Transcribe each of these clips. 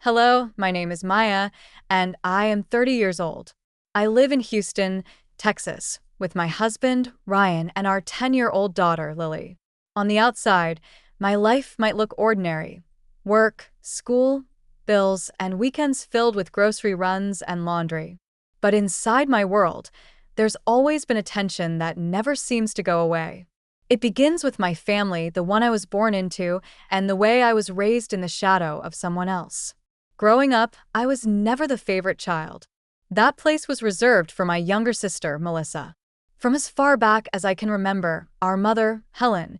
Hello, my name is Maya, and I am 30 years old. I live in Houston, Texas, with my husband, Ryan, and our 10-year-old daughter, Lily. On the outside, my life might look ordinary: work, school, bills, and weekends filled with grocery runs and laundry. But inside my world, there's always been a tension that never seems to go away. It begins with my family, the one I was born into, and the way I was raised in the shadow of someone else. Growing up, I was never the favorite child. That place was reserved for my younger sister, Melissa. From as far back as I can remember, our mother, Helen,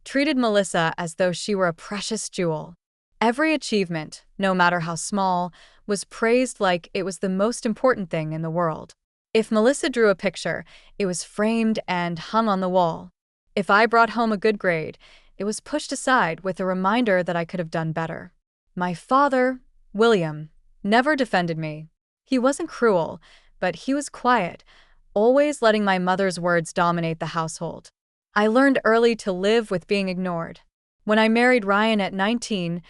treated Melissa as though she were a precious jewel. Every achievement, no matter how small, was praised like it was the most important thing in the world. If Melissa drew a picture, it was framed and hung on the wall. If I brought home a good grade, it was pushed aside with a reminder that I could have done better. My father, William, never defended me. He wasn't cruel, but he was quiet, always letting my mother's words dominate the household. I learned early to live with being ignored. When I married Ryan at 19,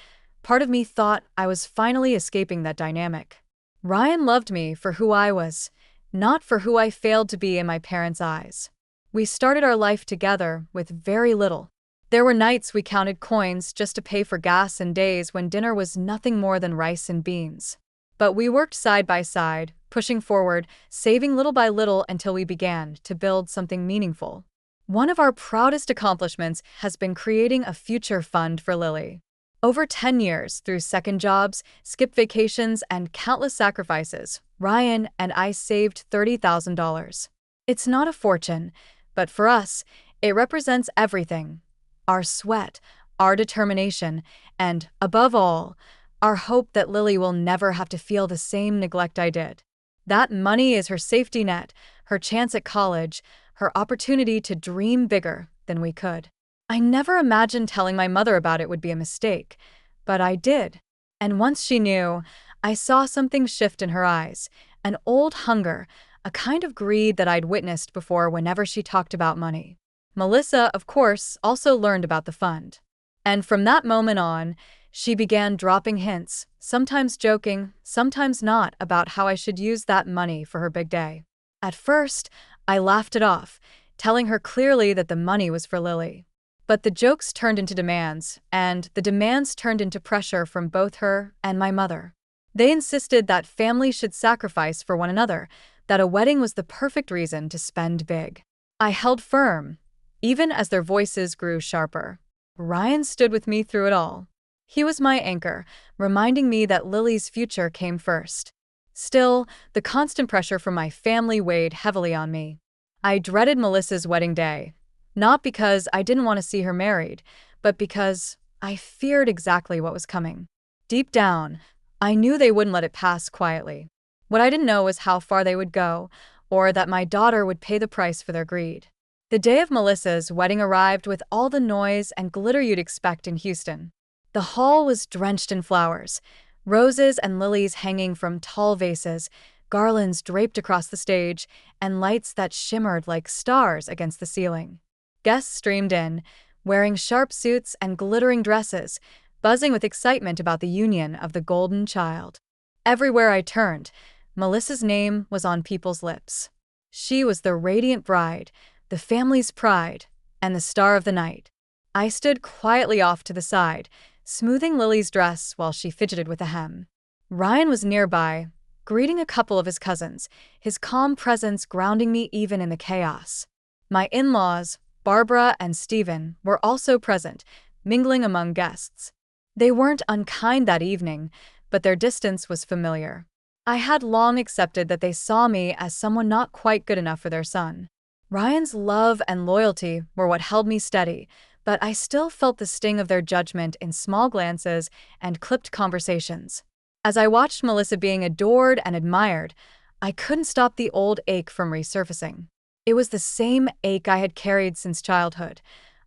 part of me thought I was finally escaping that dynamic. Ryan loved me for who I was, not for who I failed to be in my parents' eyes. We started our life together with very little. There were nights we counted coins just to pay for gas and days when dinner was nothing more than rice and beans. But we worked side by side, pushing forward, saving little by little until we began to build something meaningful. One of our proudest accomplishments has been creating a future fund for Lily. Over 10 years, through second jobs, skipped vacations, and countless sacrifices, Ryan and I saved $30,000. It's not a fortune, but for us, it represents everything: our sweat, our determination, and, above all, our hope that Lily will never have to feel the same neglect I did. That money is her safety net, her chance at college, her opportunity to dream bigger than we could. I never imagined telling my mother about it would be a mistake, but I did. And once she knew, I saw something shift in her eyes, an old hunger, a kind of greed that I'd witnessed before whenever she talked about money. Melissa, of course, also learned about the fund. And from that moment on, she began dropping hints, sometimes joking, sometimes not, about how I should use that money for her big day. At first, I laughed it off, telling her clearly that the money was for Lily. But the jokes turned into demands, and the demands turned into pressure from both her and my mother. They insisted that family should sacrifice for one another, that a wedding was the perfect reason to spend big. I held firm, even as their voices grew sharper. Ryan stood with me through it all. He was my anchor, reminding me that Lily's future came first. Still, the constant pressure from my family weighed heavily on me. I dreaded Melissa's wedding day, not because I didn't want to see her married, but because I feared exactly what was coming. Deep down, I knew they wouldn't let it pass quietly. What I didn't know was how far they would go, or that my daughter would pay the price for their greed. The day of Melissa's wedding arrived with all the noise and glitter you'd expect in Houston. The hall was drenched in flowers, roses and lilies hanging from tall vases, garlands draped across the stage, and lights that shimmered like stars against the ceiling. Guests streamed in, wearing sharp suits and glittering dresses, buzzing with excitement about the union of the golden child. Everywhere I turned, Melissa's name was on people's lips. She was the radiant bride, the family's pride, and the star of the night. I stood quietly off to the side, smoothing Lily's dress while she fidgeted with the hem. Ryan was nearby, greeting a couple of his cousins, his calm presence grounding me even in the chaos. My in-laws, Barbara and Stephen, were also present, mingling among guests. They weren't unkind that evening, but their distance was familiar. I had long accepted that they saw me as someone not quite good enough for their son. Ryan's love and loyalty were what held me steady, but I still felt the sting of their judgment in small glances and clipped conversations. As I watched Melissa being adored and admired, I couldn't stop the old ache from resurfacing. It was the same ache I had carried since childhood,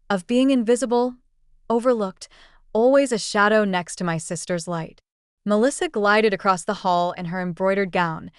of being invisible, overlooked, always a shadow next to my sister's light. Melissa glided across the hall in her embroidered gown,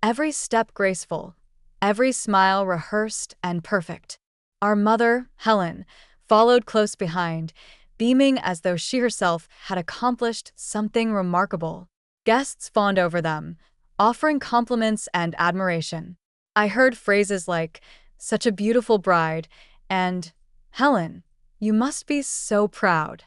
every step graceful, every smile rehearsed and perfect. Our mother, Helen, followed close behind, beaming as though she herself had accomplished something remarkable. Guests fawned over them, offering compliments and admiration. I heard phrases like, "Such a beautiful bride," and "Helen, you must be so proud."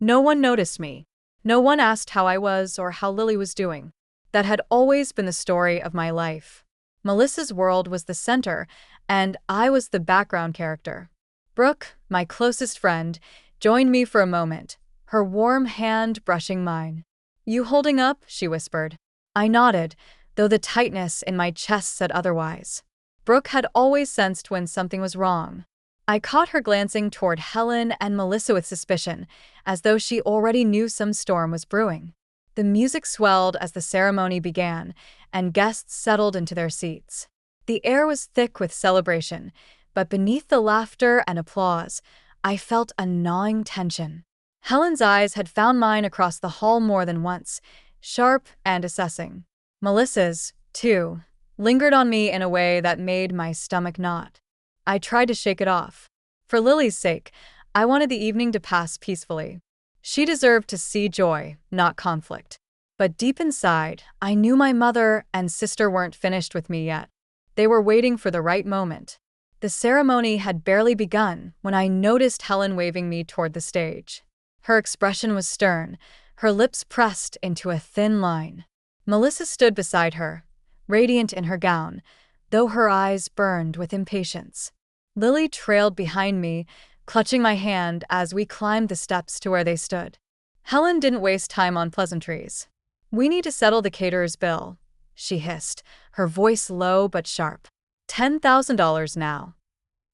No one noticed me. No one asked how I was or how Lily was doing. That had always been the story of my life. Melissa's world was the center, and I was the background character. Brooke, my closest friend, joined me for a moment, her warm hand brushing mine. "You holding up?" she whispered. I nodded, though the tightness in my chest said otherwise. Brooke had always sensed when something was wrong. I caught her glancing toward Helen and Melissa with suspicion, as though she already knew some storm was brewing. The music swelled as the ceremony began, and guests settled into their seats. The air was thick with celebration, but beneath the laughter and applause, I felt a gnawing tension. Helen's eyes had found mine across the hall more than once, sharp and assessing. Melissa's, too, lingered on me in a way that made my stomach knot. I tried to shake it off. For Lily's sake, I wanted the evening to pass peacefully. She deserved to see joy, not conflict. But deep inside, I knew my mother and sister weren't finished with me yet. They were waiting for the right moment. The ceremony had barely begun when I noticed Helen waving me toward the stage. Her expression was stern, her lips pressed into a thin line. Melissa stood beside her, radiant in her gown, though her eyes burned with impatience. Lily trailed behind me, clutching my hand as we climbed the steps to where they stood. Helen didn't waste time on pleasantries. "We need to settle the caterer's bill," she hissed, her voice low but sharp. $10,000 now.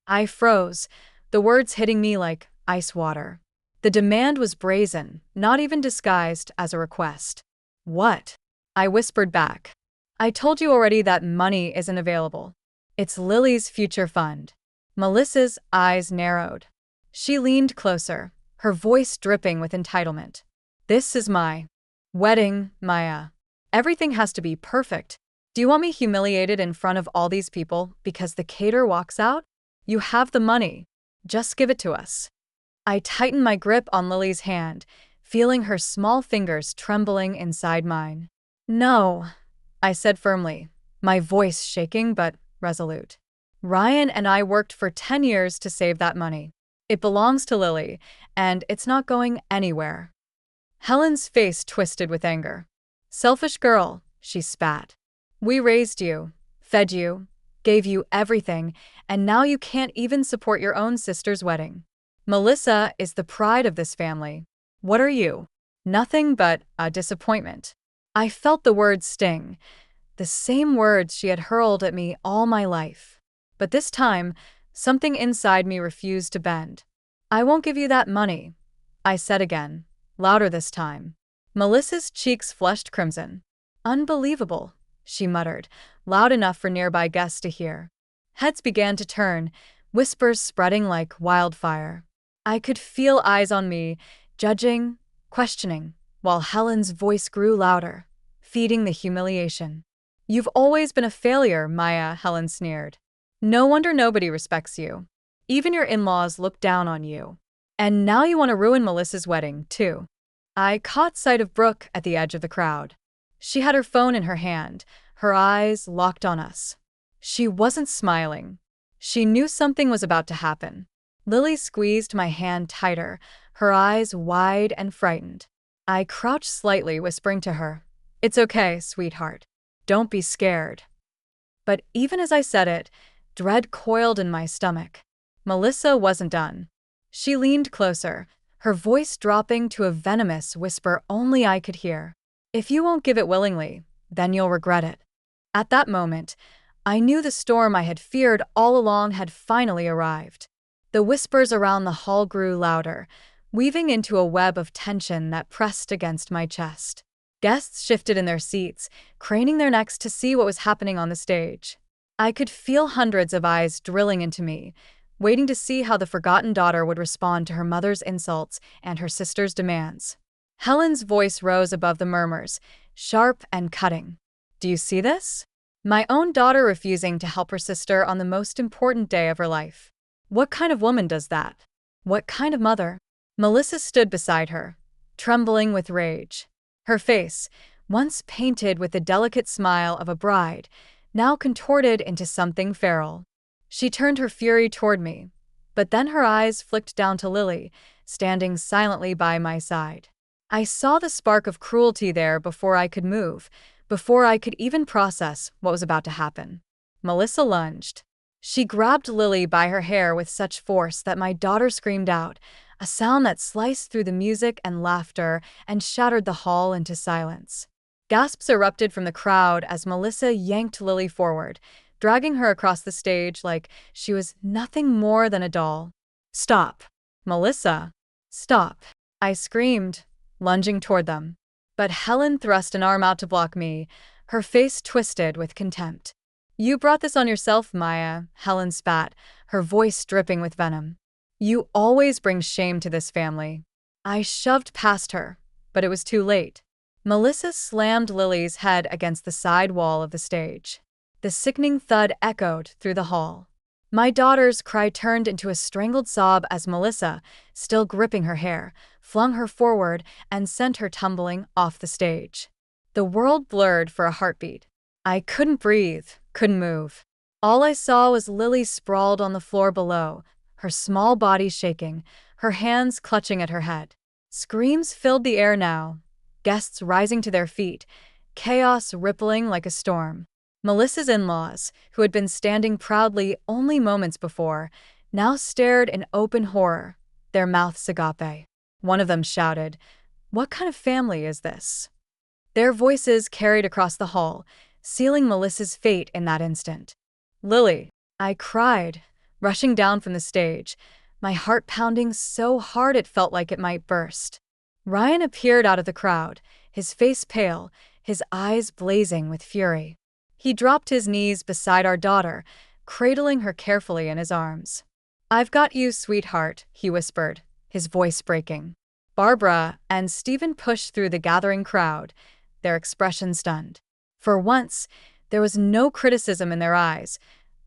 I froze, the words hitting me like ice water. The demand was brazen, not even disguised as a request. "What?" I whispered back. "I told you already that money isn't available. It's Lily's future fund." Melissa's eyes narrowed. She leaned closer, her voice dripping with entitlement. "This is my wedding, Maya. Everything has to be perfect. Do you want me humiliated in front of all these people because the caterer walks out? You have the money. Just give it to us." I tightened my grip on Lily's hand, feeling her small fingers trembling inside mine. "No," I said firmly, my voice shaking but resolute. "Ryan and I worked for 10 years to save that money. It belongs to Lily, and it's not going anywhere." Helen's face twisted with anger. "Selfish girl," she spat. "We raised you, fed you, gave you everything, and now you can't even support your own sister's wedding. Melissa is the pride of this family. What are you? Nothing but a disappointment." I felt the words sting, the same words she had hurled at me all my life. But this time, something inside me refused to bend. "I won't give you that money," I said again, louder this time. Melissa's cheeks flushed crimson. "Unbelievable," she muttered, loud enough for nearby guests to hear. Heads began to turn, whispers spreading like wildfire. I could feel eyes on me, judging, questioning, while Helen's voice grew louder, feeding the humiliation. "You've always been a failure, Maya," Helen sneered. "No wonder nobody respects you. Even your in-laws look down on you. And now you want to ruin Melissa's wedding, too." I caught sight of Brooke at the edge of the crowd. She had her phone in her hand, her eyes locked on us. She wasn't smiling. She knew something was about to happen. Lily squeezed my hand tighter, her eyes wide and frightened. I crouched slightly, whispering to her, "It's okay, sweetheart. Don't be scared." But even as I said it, dread coiled in my stomach. Melissa wasn't done. She leaned closer, her voice dropping to a venomous whisper only I could hear. "If you won't give it willingly, then you'll regret it." At that moment, I knew the storm I had feared all along had finally arrived. The whispers around the hall grew louder, weaving into a web of tension that pressed against my chest. Guests shifted in their seats, craning their necks to see what was happening on the stage. I could feel hundreds of eyes drilling into me, waiting to see how the forgotten daughter would respond to her mother's insults and her sister's demands. Helen's voice rose above the murmurs, sharp and cutting. "Do you see this? My own daughter refusing to help her sister on the most important day of her life. What kind of woman does that? What kind of mother?" Melissa stood beside her, trembling with rage. Her face, once painted with the delicate smile of a bride, now contorted into something feral. She turned her fury toward me, but then her eyes flicked down to Lily, standing silently by my side. I saw the spark of cruelty there before I could move, before I could even process what was about to happen. Melissa lunged. She grabbed Lily by her hair with such force that my daughter screamed out, a sound that sliced through the music and laughter and shattered the hall into silence. Gasps erupted from the crowd as Melissa yanked Lily forward, dragging her across the stage like she was nothing more than a doll. "Stop. Melissa, stop," I screamed, lunging toward them. But Helen thrust an arm out to block me, her face twisted with contempt. "You brought this on yourself, Maya," Helen spat, her voice dripping with venom. "You always bring shame to this family." I shoved past her, but it was too late. Melissa slammed Lily's head against the side wall of the stage. The sickening thud echoed through the hall. My daughter's cry turned into a strangled sob as Melissa, still gripping her hair, flung her forward and sent her tumbling off the stage. The world blurred for a heartbeat. I couldn't breathe, couldn't move. All I saw was Lily sprawled on the floor below, her small body shaking, her hands clutching at her head. Screams filled the air now, guests rising to their feet, chaos rippling like a storm. Melissa's in-laws, who had been standing proudly only moments before, now stared in open horror, their mouths agape. One of them shouted, "What kind of family is this?" Their voices carried across the hall, sealing Melissa's fate in that instant. "Lily," I cried, rushing down from the stage, my heart pounding so hard it felt like it might burst. Ryan appeared out of the crowd, his face pale, his eyes blazing with fury. He dropped his knees beside our daughter, cradling her carefully in his arms. "I've got you, sweetheart," he whispered, his voice breaking. Barbara and Stephen pushed through the gathering crowd, their expressions stunned. For once, there was no criticism in their eyes,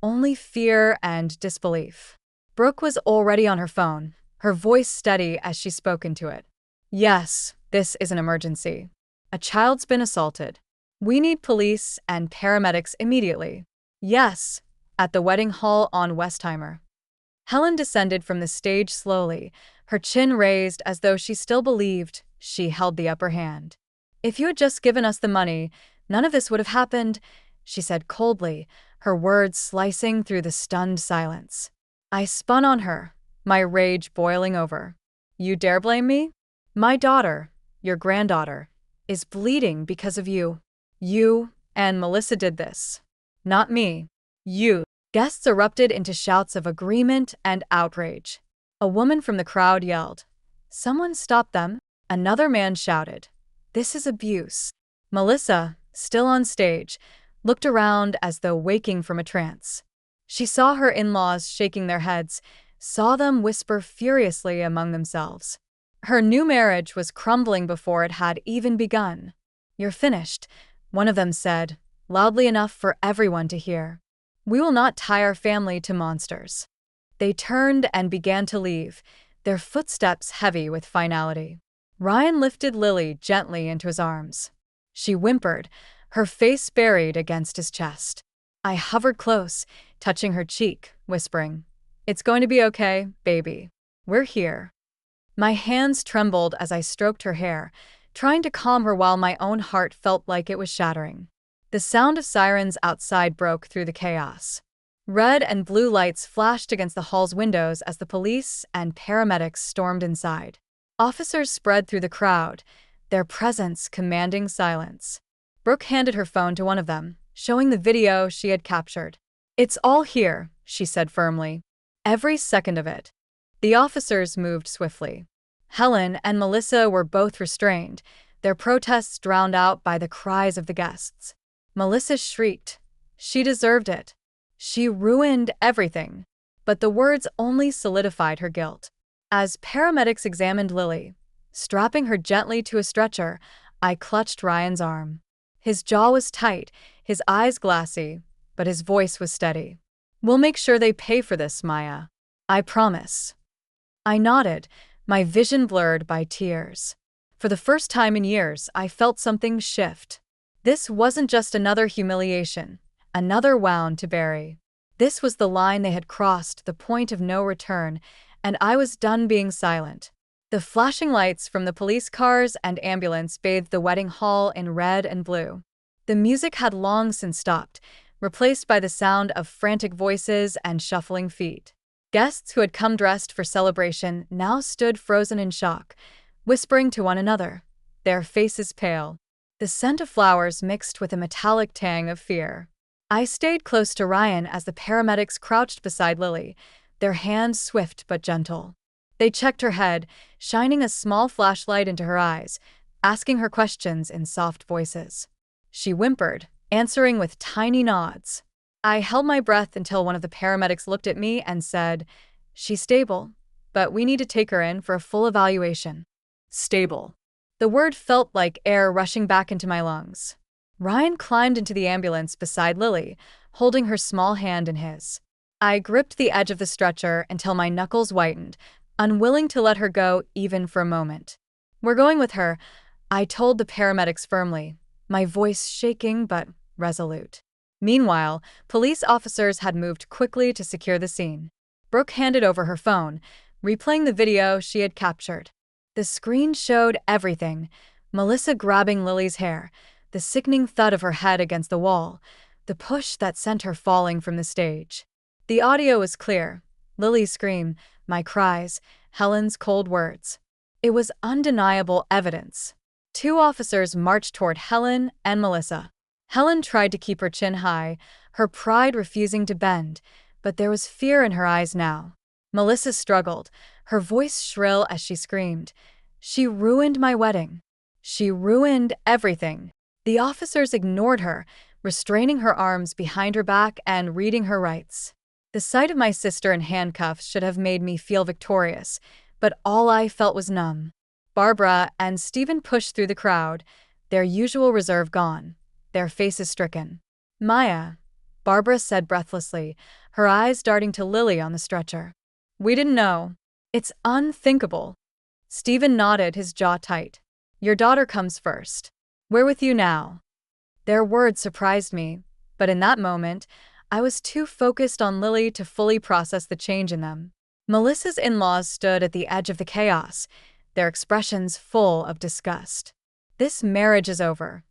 only fear and disbelief. Brooke was already on her phone, her voice steady as she spoke into it. "Yes, this is an emergency. A child's been assaulted. We need police and paramedics immediately." "Yes," at the wedding hall on Westheimer. Helen descended from the stage slowly, her chin raised as though she still believed she held the upper hand. "If you had just given us the money, none of this would have happened," she said coldly, her words slicing through the stunned silence. I spun on her, my rage boiling over. "You dare blame me? My daughter, your granddaughter, is bleeding because of you. You and Melissa did this. Not me. You." Guests erupted into shouts of agreement and outrage. A woman from the crowd yelled, "Someone stop them." Another man shouted, "This is abuse." Melissa, still on stage, looked around as though waking from a trance. She saw her in-laws shaking their heads, saw them whisper furiously among themselves. Her new marriage was crumbling before it had even begun. "You're finished," one of them said, loudly enough for everyone to hear. "We will not tie our family to monsters." They turned and began to leave, their footsteps heavy with finality. Ryan lifted Lily gently into his arms. She whimpered, her face buried against his chest. I hovered close, touching her cheek, whispering, "It's going to be okay, baby. We're here." My hands trembled as I stroked her hair, trying to calm her while my own heart felt like it was shattering. The sound of sirens outside broke through the chaos. Red and blue lights flashed against the hall's windows as the police and paramedics stormed inside. Officers spread through the crowd, their presence commanding silence. Brooke handed her phone to one of them, showing the video she had captured. "It's all here," she said firmly. "Every second of it." The officers moved swiftly. Helen and Melissa were both restrained, their protests drowned out by the cries of the guests. Melissa shrieked. She deserved it. She ruined everything. But the words only solidified her guilt. As paramedics examined Lily, strapping her gently to a stretcher, I clutched Ryan's arm. His jaw was tight, his eyes glassy, but his voice was steady. "We'll make sure they pay for this, Maya. I promise." I nodded, my vision blurred by tears. For the first time in years, I felt something shift. This wasn't just another humiliation, another wound to bury. This was the line they had crossed, the point of no return, and I was done being silent. The flashing lights from the police cars and ambulance bathed the wedding hall in red and blue. The music had long since stopped, replaced by the sound of frantic voices and shuffling feet. Guests who had come dressed for celebration now stood frozen in shock, whispering to one another, their faces pale. The scent of flowers mixed with a metallic tang of fear. I stayed close to Ryan as the paramedics crouched beside Lily, their hands swift but gentle. They checked her head, shining a small flashlight into her eyes, asking her questions in soft voices. She whimpered, answering with tiny nods. I held my breath until one of the paramedics looked at me and said, "She's stable, but we need to take her in for a full evaluation." Stable. The word felt like air rushing back into my lungs. Ryan climbed into the ambulance beside Lily, holding her small hand in his. I gripped the edge of the stretcher until my knuckles whitened, unwilling to let her go even for a moment. "We're going with her," I told the paramedics firmly, my voice shaking but resolute. Meanwhile, police officers had moved quickly to secure the scene. Brooke handed over her phone, replaying the video she had captured. The screen showed everything: Melissa grabbing Lily's hair, the sickening thud of her head against the wall, the push that sent her falling from the stage. The audio was clear: Lily's scream, my cries, Helen's cold words. It was undeniable evidence. Two officers marched toward Helen and Melissa. Helen tried to keep her chin high, her pride refusing to bend, but there was fear in her eyes now. Melissa struggled, her voice shrill as she screamed, "She ruined my wedding. She ruined everything." The officers ignored her, restraining her arms behind her back and reading her rights. The sight of my sister in handcuffs should have made me feel victorious, but all I felt was numb. Barbara and Stephen pushed through the crowd, their usual reserve gone, their faces stricken. "Maya," Barbara said breathlessly, her eyes darting to Lily on the stretcher. "We didn't know. It's unthinkable." Stephen nodded, his jaw tight. "Your daughter comes first. We're with you now." Their words surprised me, but in that moment, I was too focused on Lily to fully process the change in them. Melissa's in-laws stood at the edge of the chaos, their expressions full of disgust. "This marriage is over,"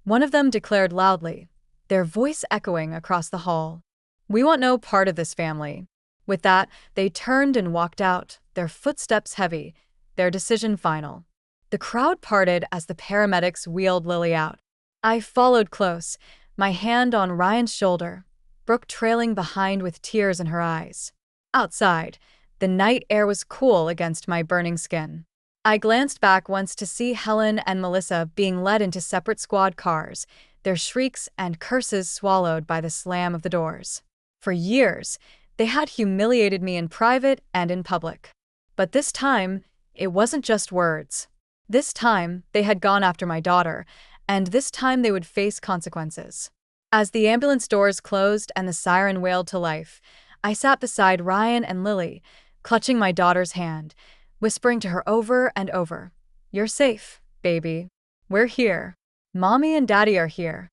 one of them declared loudly, their voice echoing across the hall. "We want no part of this family." With that, they turned and walked out, their footsteps heavy, their decision final. The crowd parted as the paramedics wheeled Lily out. I followed close, my hand on Ryan's shoulder, Brooke trailing behind with tears in her eyes. Outside, the night air was cool against my burning skin. I glanced back once to see Helen and Melissa being led into separate squad cars, their shrieks and curses swallowed by the slam of the doors. For years, they had humiliated me in private and in public. But this time, it wasn't just words. This time, they had gone after my daughter, and this time they would face consequences. As the ambulance doors closed and the siren wailed to life, I sat beside Ryan and Lily, clutching my daughter's hand, whispering to her over and over, "You're safe, baby. We're here. Mommy and Daddy are here."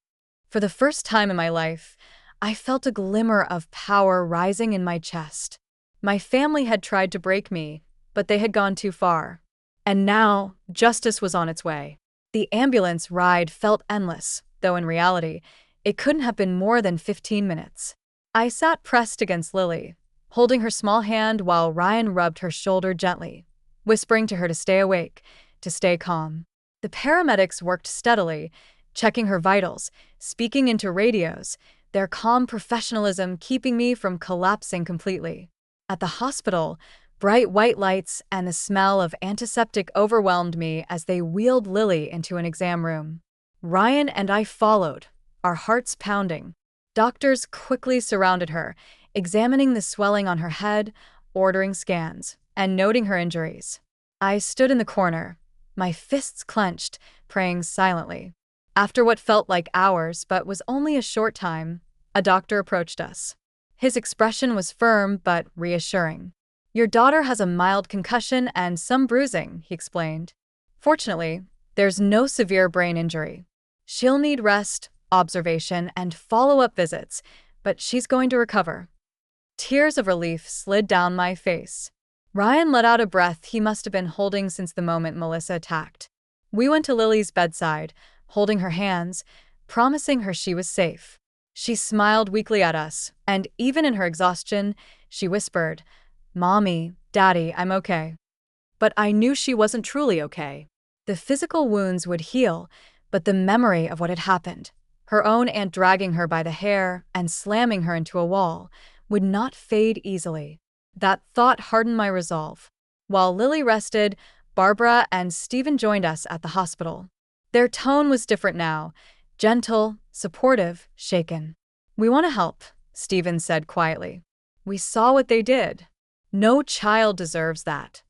For the first time in my life, I felt a glimmer of power rising in my chest. My family had tried to break me, but they had gone too far. And now, justice was on its way. The ambulance ride felt endless, though in reality, it couldn't have been more than 15 minutes. I sat pressed against Lily, holding her small hand while Ryan rubbed her shoulder gently, whispering to her to stay awake, to stay calm. The paramedics worked steadily, checking her vitals, speaking into radios, their calm professionalism keeping me from collapsing completely. At the hospital, bright white lights and the smell of antiseptic overwhelmed me as they wheeled Lily into an exam room. Ryan and I followed, our hearts pounding. Doctors quickly surrounded her, examining the swelling on her head, ordering scans, and noting her injuries. I stood in the corner, my fists clenched, praying silently. After what felt like hours but was only a short time, a doctor approached us. His expression was firm but reassuring. "Your daughter has a mild concussion and some bruising," he explained. "Fortunately, There's no severe brain injury. She'll need rest, observation, and follow-up visits, but she's going to recover. Tears of relief slid down my face. Ryan let out a breath he must have been holding since the moment Melissa attacked. We went to Lily's bedside, holding her hands, promising her she was safe. She smiled weakly at us, and even in her exhaustion, she whispered, "Mommy, Daddy, I'm okay." But I knew she wasn't truly okay. The physical wounds would heal, but the memory of what had happened, her own aunt dragging her by the hair and slamming her into a wall, would not fade easily. That thought hardened my resolve. While Lily rested, Barbara and Stephen joined us at the hospital. Their tone was different now, gentle, supportive, shaken. "We want to help," Stephen said quietly. "We saw what they did. No child deserves that."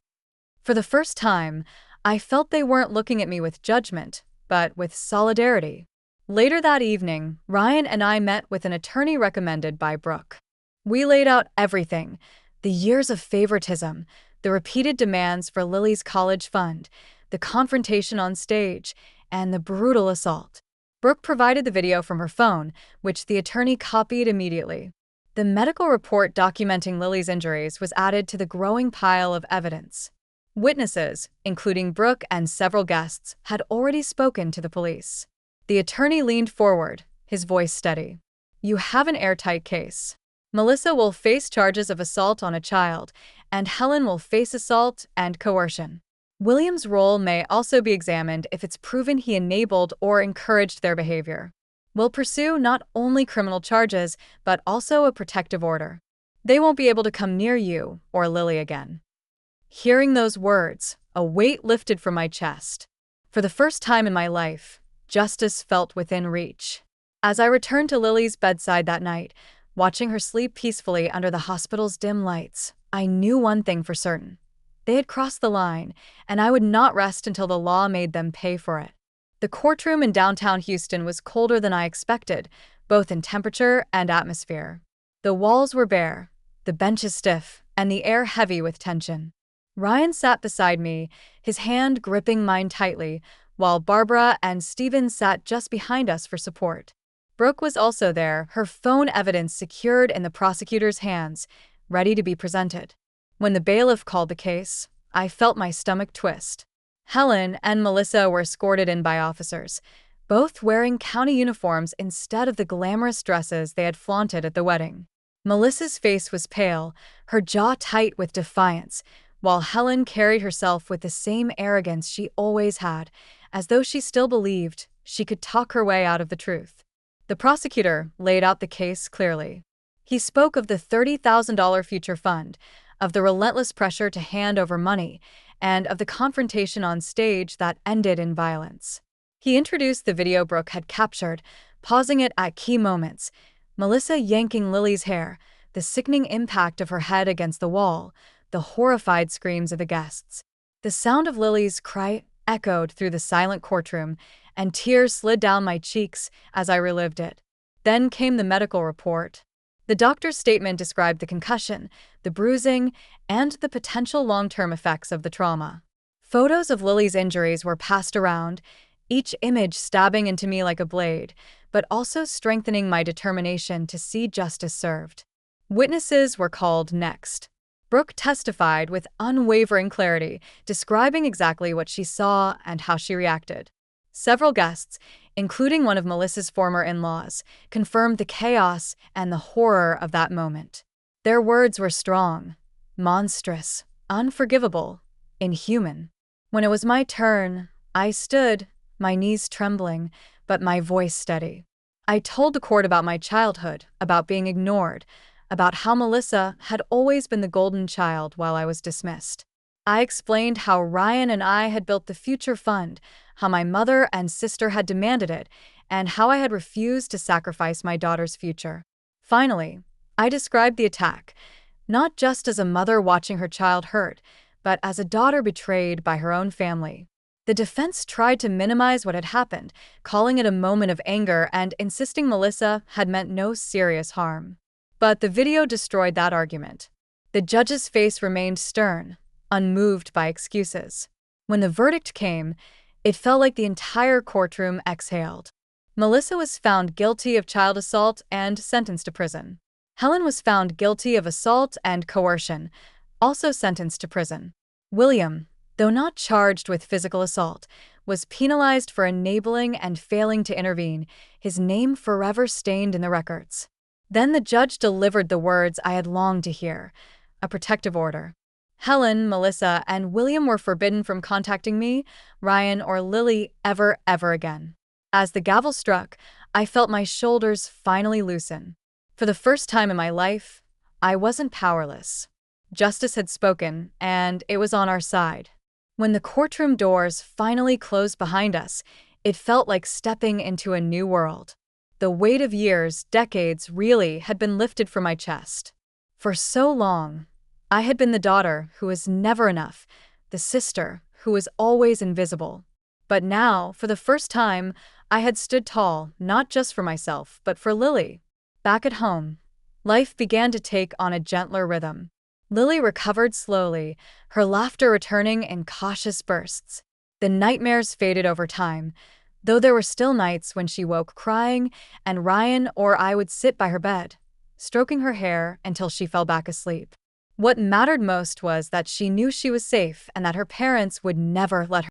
For the first time, I felt they weren't looking at me with judgment, but with solidarity. Later that evening, Ryan and I met with an attorney recommended by Brooke. We laid out everything: the years of favoritism, the repeated demands for Lily's college fund, the confrontation on stage, and the brutal assault. Brooke provided the video from her phone, which the attorney copied immediately. The medical report documenting Lily's injuries was added to the growing pile of evidence. Witnesses, including Brooke and several guests, had already spoken to the police. The attorney leaned forward, his voice steady. "You have an airtight case. Melissa will face charges of assault on a child, and Helen will face assault and coercion. William's role may also be examined if it's proven he enabled or encouraged their behavior. We'll pursue not only criminal charges, but also a protective order. They won't be able to come near you or Lily again." Hearing those words, a weight lifted from my chest. For the first time in my life, justice felt within reach. As I returned to Lily's bedside that night, watching her sleep peacefully under the hospital's dim lights, I knew one thing for certain. They had crossed the line, and I would not rest until the law made them pay for it. The courtroom in downtown Houston was colder than I expected, both in temperature and atmosphere. The walls were bare, the benches stiff, and the air heavy with tension. Ryan sat beside me, his hand gripping mine tightly, while Barbara and Stephen sat just behind us for support. Brooke was also there, her phone evidence secured in the prosecutor's hands, ready to be presented. When the bailiff called the case, I felt my stomach twist. Helen and Melissa were escorted in by officers, both wearing county uniforms instead of the glamorous dresses they had flaunted at the wedding. Melissa's face was pale, her jaw tight with defiance, while Helen carried herself with the same arrogance she always had, as though she still believed she could talk her way out of the truth. The prosecutor laid out the case clearly. He spoke of the $30,000 future fund, of the relentless pressure to hand over money, and of the confrontation on stage that ended in violence. He introduced the video Brooke had captured, pausing it at key moments: Melissa yanking Lily's hair, the sickening impact of her head against the wall, the horrified screams of the guests. The sound of Lily's cry echoed through the silent courtroom, and tears slid down my cheeks as I relived it. Then came the medical report. The doctor's statement described the concussion, the bruising, and the potential long-term effects of the trauma. Photos of Lily's injuries were passed around, each image stabbing into me like a blade, but also strengthening my determination to see justice served. Witnesses were called next. Brooke testified with unwavering clarity, describing exactly what she saw and how she reacted. Several guests, including one of Melissa's former in-laws, confirmed the chaos and the horror of that moment. Their words were strong, monstrous, unforgivable, inhuman. When it was my turn, I stood, my knees trembling, but my voice steady. I told the court about my childhood, about being ignored, about how Melissa had always been the golden child while I was dismissed. I explained how Ryan and I had built the future fund, how my mother and sister had demanded it, and how I had refused to sacrifice my daughter's future. Finally, I described the attack, not just as a mother watching her child hurt, but as a daughter betrayed by her own family. The defense tried to minimize what had happened, calling it a moment of anger and insisting Melissa had meant no serious harm. But the video destroyed that argument. The judge's face remained stern, unmoved by excuses. When the verdict came, It felt like the entire courtroom exhaled. Melissa was found guilty of child assault and sentenced to prison. Helen was found guilty of assault and coercion, also sentenced to prison. William, though not charged with physical assault, was penalized for enabling and failing to intervene, his name forever stained in the records. Then the judge delivered the words I had longed to hear, a protective order. Helen, Melissa, and William were forbidden from contacting me, Ryan, or Lily ever again. As the gavel struck, I felt my shoulders finally loosen. For the first time in my life, I wasn't powerless. Justice had spoken, and it was on our side. When the courtroom doors finally closed behind us, it felt like stepping into a new world. The weight of years, decades, really had been lifted from my chest. For so long, I had been the daughter who was never enough, the sister who was always invisible. But now, for the first time, I had stood tall, not just for myself, but for Lily. Back at home, life began to take on a gentler rhythm. Lily recovered slowly, her laughter returning in cautious bursts. The nightmares faded over time, though there were still nights when she woke crying, and Ryan or I would sit by her bed, stroking her hair until she fell back asleep. What mattered most was that she knew she was safe and that her parents would never let her